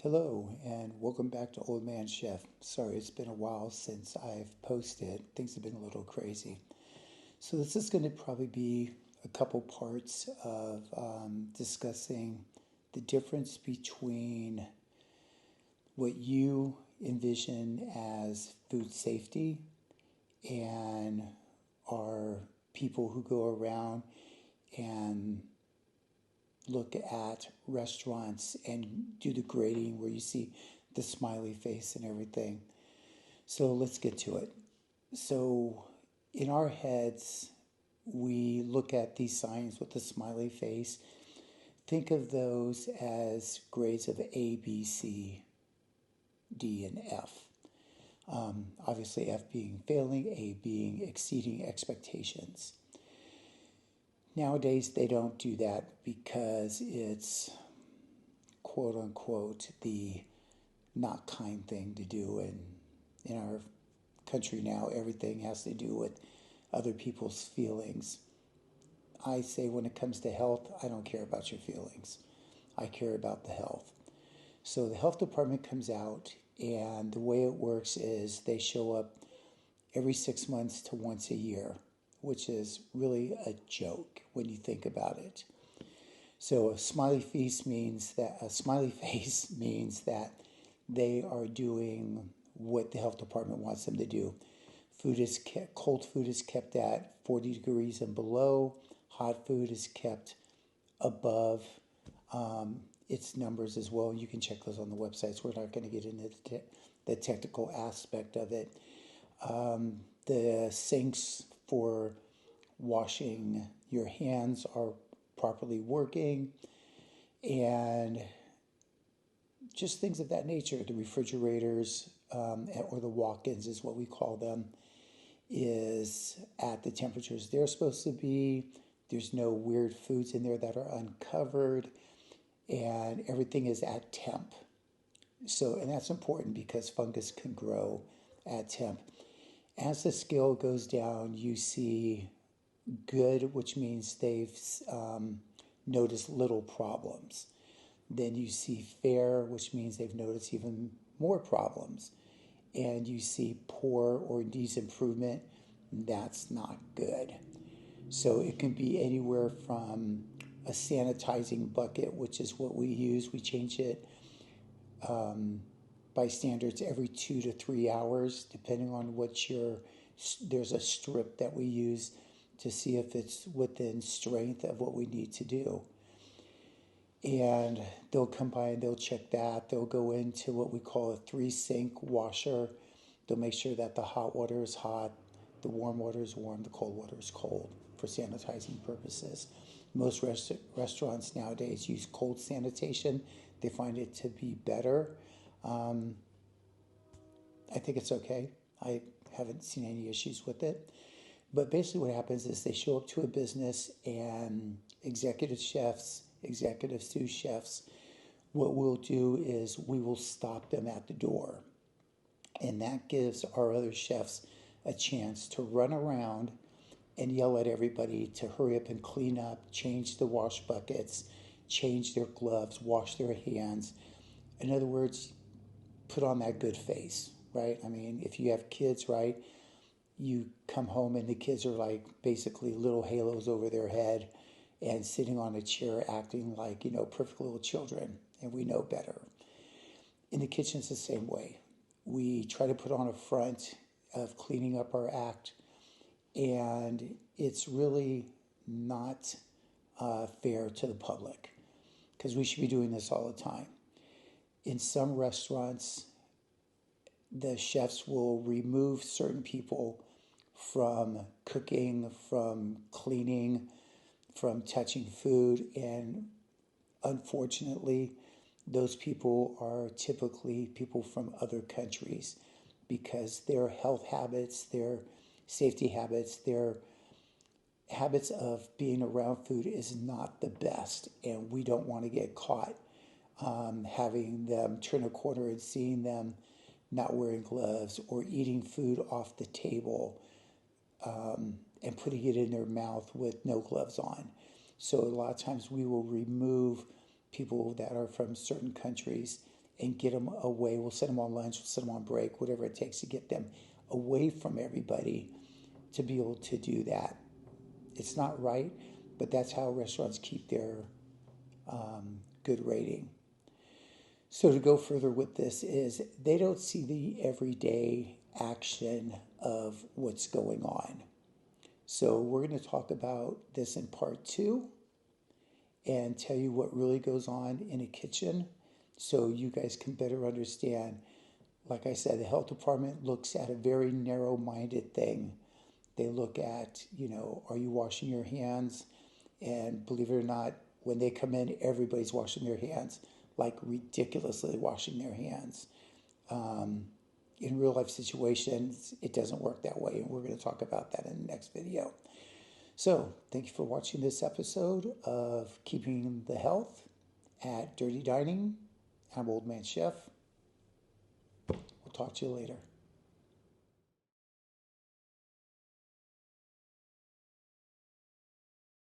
Hello, and welcome back to Old Man Chef. Sorry, it's been a while since I've posted. Things have been a little crazy. So, this is going to probably be a couple parts of discussing the difference between what you envision as food safety and are people who go around and look at restaurants and do the grading where you see the smiley face and everything. So let's get to it. So, in our heads, we look at these signs with the smiley face. Think of those as grades of A, B, C, D, and F. Obviously, F being failing, A being exceeding expectations. Nowadays, they don't do that because it's quote unquote the not kind thing to do. And in our country now, everything has to do with other people's feelings. I say when it comes to health, I don't care about your feelings. I care about the health. So the health department comes out, and the way it works is they show up every 6 months to once a year, which is really a joke when you think about it. So a smiley face means that they are doing what the health department wants them to do. Cold food is kept at 40 degrees and below. Hot food is kept above its numbers as well. You can check those on the websites. We're not going to get into the technical aspect of it. The sinks for washing your hands are properly working, and just things of that nature. The refrigerators, or the walk-ins is what we call them, is at the temperatures they're supposed to be. There's no weird foods in there that are uncovered, and everything is at temp. So, and that's important because fungus can grow at temp. As the scale goes down, you see good, which means they've noticed little problems. Then you see fair, which means they've noticed even more problems. And you see poor or needs improvement, that's not good. So it can be anywhere from a sanitizing bucket, which is what we use. We change it by standards every 2 to 3 hours, depending on there's a strip that we use to see if it's within strength of what we need to do. And they'll come by and they'll check that. They'll go into what we call a 3-sink washer. They'll make sure that the hot water is hot, the warm water is warm, the cold water is cold for sanitizing purposes. Most restaurants nowadays use cold sanitation. They find it to be better. I think it's okay. I haven't seen any issues with it. But basically what happens is they show up to a business, and executive chefs, executive sous chefs, what we'll do is we will stop them at the door. And that gives our other chefs a chance to run around and yell at everybody to hurry up and clean up, change the wash buckets, change their gloves, wash their hands. In other words, put on that good face, right? I mean, if you have kids, right, you come home and the kids are like basically little halos over their head and sitting on a chair acting like, perfect little children, and we know better. In the kitchen, it's the same way. We try to put on a front of cleaning up our act, and it's really not fair to the public because we should be doing this all the time. In some restaurants, the chefs will remove certain people from cooking, from cleaning, from touching food, and unfortunately, those people are typically people from other countries because their health habits, their safety habits, their habits of being around food is not the best, and we don't want to get caught having them turn a corner and seeing them not wearing gloves or eating food off the table and putting it in their mouth with no gloves on. So a lot of times we will remove people that are from certain countries and get them away. We'll send them on lunch, we'll send them on break, whatever it takes to get them away from everybody to be able to do that. It's not right, but that's how restaurants keep their good rating. So to go further with this is they don't see the everyday action of what's going on. So we're going to talk about this in part 2 and tell you what really goes on in a kitchen so you guys can better understand. Like I said, the health department looks at a very narrow-minded thing. They look at, are you washing your hands? And believe it or not, when they come in, everybody's washing their hands, like ridiculously washing their hands. In real life situations, it doesn't work that way, and we're going to talk about that in the next video. So, thank you for watching this episode of Keeping the Health at Dirty Dining. I'm Old Man Chef. We'll talk to you later.